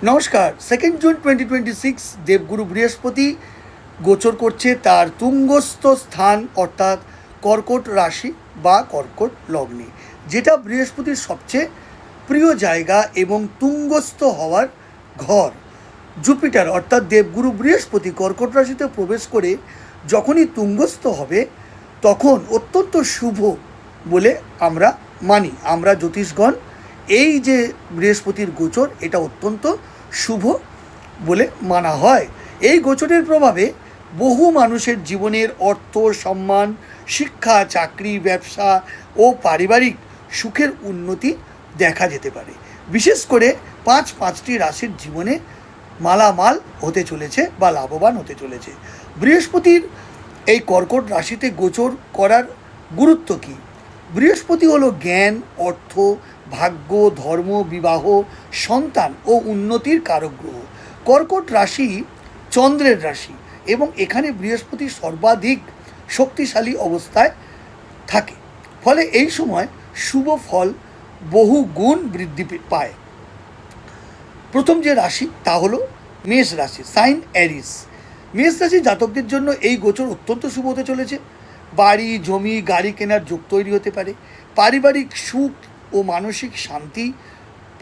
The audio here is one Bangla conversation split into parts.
নমস্কার। 2 জুন 2026 দেবগুরু বৃহস্পতি গোচর করছে তার তুঙ্গস্থ স্থান অর্থাৎ কর্কট রাশি বা কর্কট লগ্নে, যেটা বৃহস্পতির সবচেয়ে প্রিয় জায়গা এবং তুঙ্গস্থ হওয়ার ঘর। জুপিটার অর্থাৎ দেবগুরু বৃহস্পতি কর্কট রাশিতে প্রবেশ করে যখনই তুঙ্গস্থ হবে তখন অত্যন্ত শুভ বলে আমরা মানি, আমরা জ্যোতিষগণ। এই যে বৃহস্পতির গোচর, এটা অত্যন্ত শুভ বলে মানা হয়। এই গোচরের প্রভাবে বহু মানুষের জীবনের অর্থ, সম্মান, শিক্ষা, চাকরি, ব্যবসা ও পারিবারিক সুখের উন্নতি দেখা যেতে পারে। বিশেষ করে পাঁচটি রাশির জীবনে মালামাল হতে চলেছে বা লাভবান হতে চলেছে। বৃহস্পতির এই কর্কট রাশিতে গোচর করার গুরুত্ব কী? বৃহস্পতি হলো জ্ঞান, অর্থ, ভাগ্য, ধর্ম, বিবাহ, সন্তান ও উন্নতির কারক গ্রহ। কর্কট রাশি চন্দ্রের রাশি এবং এখানে বৃহস্পতি সর্বাধিক শক্তিশালী অবস্থায় থাকে, ফলে এই সময় শুভ ফল বহু গুণ বৃদ্ধি পায়। প্রথম যে রাশি তা হলো মেষ রাশি, সাইন এরিস। মেষ রাশি জাতকদের জন্য এই গোচর অত্যন্ত শুভ হতে চলেছে। বাড়ি, জমি, গাড়ি কেনার যোগ তৈরি হতে পারে। পারিবারিক সুখ ও মানসিক শান্তি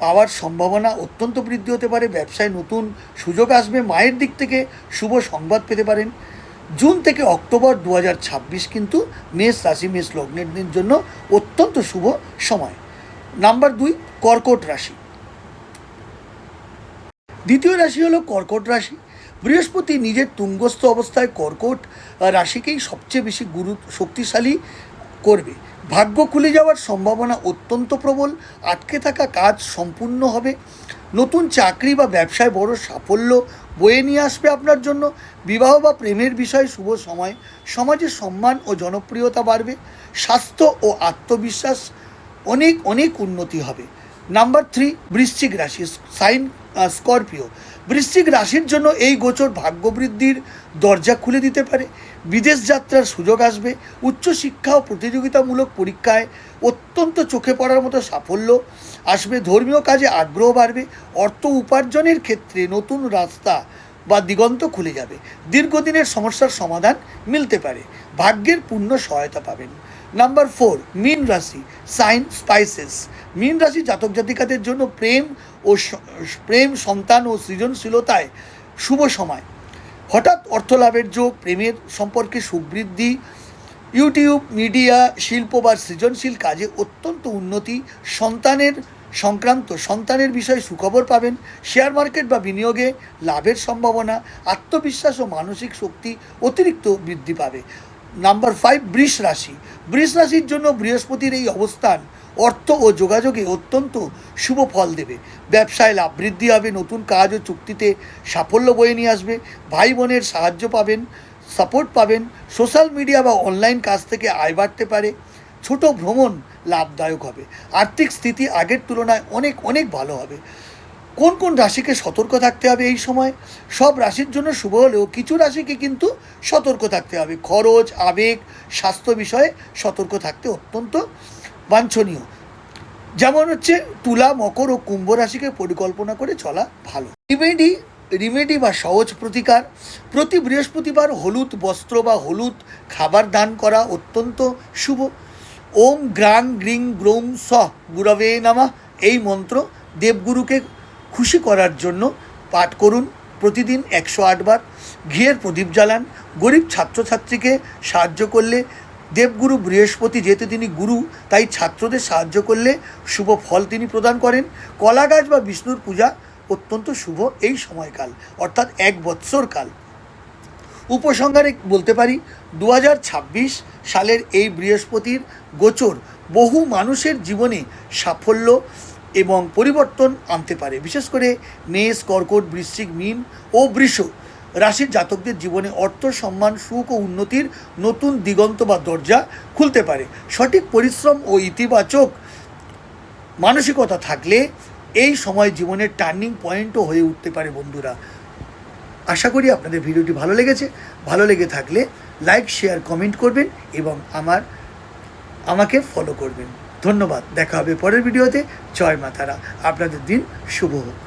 পাওয়ার সম্ভাবনা অত্যন্ত বৃদ্ধি হতে পারে। ব্যবসায় নতুন সুযোগ আসবে। মায়ের দিক থেকে শুভ সংবাদ পেতে পারেন। জুন থেকে অক্টোবর 2026 কিন্তু মেষ রাশি, মেষ লগ্নের জন্য অত্যন্ত শুভ সময়। নাম্বার 2, কর্কট রাশি। দ্বিতীয় রাশি হলো কর্কট রাশি। বৃহস্পতি নিজের তুঙ্গস্থ অবস্থায় কর্কট রাশিকেই সবচেয়ে বেশি শক্তিশালী করবে। ভাগ্য খুলে যাওয়ার সম্ভাবনা অত্যন্ত প্রবল। আটকে থাকা কাজ সম্পূর্ণ হবে। নতুন চাকরি বা ব্যবসায় বড় সাফল্য বয়ে নিয়ে আসবে আপনার জন্য। বিবাহ বা প্রেমের বিষয়ে শুভ সময়। সমাজে সম্মান ও জনপ্রিয়তা বাড়বে। স্বাস্থ্য ও আত্মবিশ্বাস অনেক উন্নতি হবে। নাম্বার 3, বৃশ্চিক রাশি, সাইন স্করপিও। বৃশ্চিক রাশির জন্য এই গোচর ভাগ্যবৃদ্ধির দরজা খুলে দিতে পারে। বিদেশ যাত্রার সুযোগ আসবে। উচ্চশিক্ষা ও প্রতিযোগিতামূলক পরীক্ষায় অত্যন্ত চোখে পড়ার মতো সাফল্য আসবে। ধর্মীয় কাজে আগ্রহ বাড়বে। অর্থ উপার্জনের ক্ষেত্রে নতুন রাস্তা বা দিগন্ত খুলে যাবে। দীর্ঘদিনের সমস্যার সমাধান মিলতে পারে। ভাগ্যের পূর্ণ সহায়তা পাবেন। নাম্বার 4, মীন রাশি, সাইন স্পাইসেস। মীন রাশি জাতক জাতিকাদের জন্য প্রেম, সন্তান ও সৃজনশীলতায় শুভ সময়। হঠাৎ অর্থলাভের যোগ, প্রেমের সম্পর্কে সুবৃদ্ধি, ইউটিউব, মিডিয়া, শিল্প বা সৃজনশীল কাজে অত্যন্ত উন্নতি। সন্তানের বিষয়ে সুখবর পাবেন। শেয়ার মার্কেট বা বিনিয়োগে লাভের সম্ভাবনা। আত্মবিশ্বাস ও মানসিক শক্তি অতিরিক্ত বৃদ্ধি পাবে। নাম্বার 5, বৃষ রাশি। বৃষ রাশির জন্য বৃহস্পতির এই অবস্থান অর্থ ও যোগাযোগে অত্যন্ত শুভ ফল দেবে। ব্যবসায় লাভ বৃদ্ধি হবে। নতুন কাজ ও চুক্তিতে সাফল্য বয়ে নিয়ে আসবে। ভাই বোনের সাহায্য পাবেন, সাপোর্ট পাবেন। সোশ্যাল মিডিয়া বা অনলাইন কাজ থেকে আয় বাড়তে পারে। ছোট ভ্রমণ লাভদায়ক হবে। আর্থিক স্থিতি আগের তুলনায় অনেক ভালো হবে। কোন রাশিকে সতর্ক থাকতে হবে এই সময়? সব রাশির জন্য শুভ হলেও কিছু রাশিকে কিন্তু সতর্ক থাকতে হবে। খরচ, আবেগ, স্বাস্থ্য বিষয়ে সতর্ক থাকতে অত্যন্ত বাঞ্ছনীয়। যেমন হচ্ছে তুলা, মকর ও কুম্ভ রাশিকে পরিকল্পনা করে চলা ভালো। রিমেডি বা সহজ প্রতিকার। প্রতি বৃহস্পতিবার হলুদ বস্ত্র বা হলুদ খাবার দান করা অত্যন্ত শুভ। ওম গ্রাং গ্রিং গ্রৌং সহ গুরবে নমঃ এই মন্ত্র দেবগুরুকে খুশি করার জন্য পাঠ করুন প্রতিদিন 108 বার। ঘিয়ের প্রদীপ জ্বালান। গরিব ছাত্রছাত্রীকে সাহায্য করলে, দেবগুরু বৃহস্পতি যেহেতু তিনি গুরু, তাই ছাত্রদের সাহায্য করলে শুভ ফল তিনি প্রদান করেন। কলা গাছ বা বিষ্ণুর পূজা অত্যন্ত শুভ এই সময়কাল, অর্থাৎ 1 বৎসরকাল। উপসংহারে বলতে পারি 2026 সালের এই বৃহস্পতির গোচর বহু মানুষের জীবনে সাফল্য এবং পরিবর্তন আনতে পারে। বিশেষ করে মেষ, কর্কট, বৃশ্চিক, মীন ও বৃষ রাশির জাতকদের জীবনে অর্থ, সম্মান, সুখ ও উন্নতির নতুন দিগন্ত বা দরজা খুলতে পারে। সঠিক পরিশ্রম ও ইতিবাচক মানসিকতা থাকলে এই সময় জীবনের টার্নিং পয়েন্টও হয়ে উঠতে পারে। বন্ধুরা, আশা করি আপনাদের ভিডিওটি ভালো লেগেছে। ভালো লেগে থাকলে লাইক, শেয়ার, কমেন্ট করবেন এবং আমাকে ফলো করবেন। ধন্যবাদ। দেখা হবে পরের ভিডিওতে। জয় মা তারা। আপনাদের দিন শুভ হোক।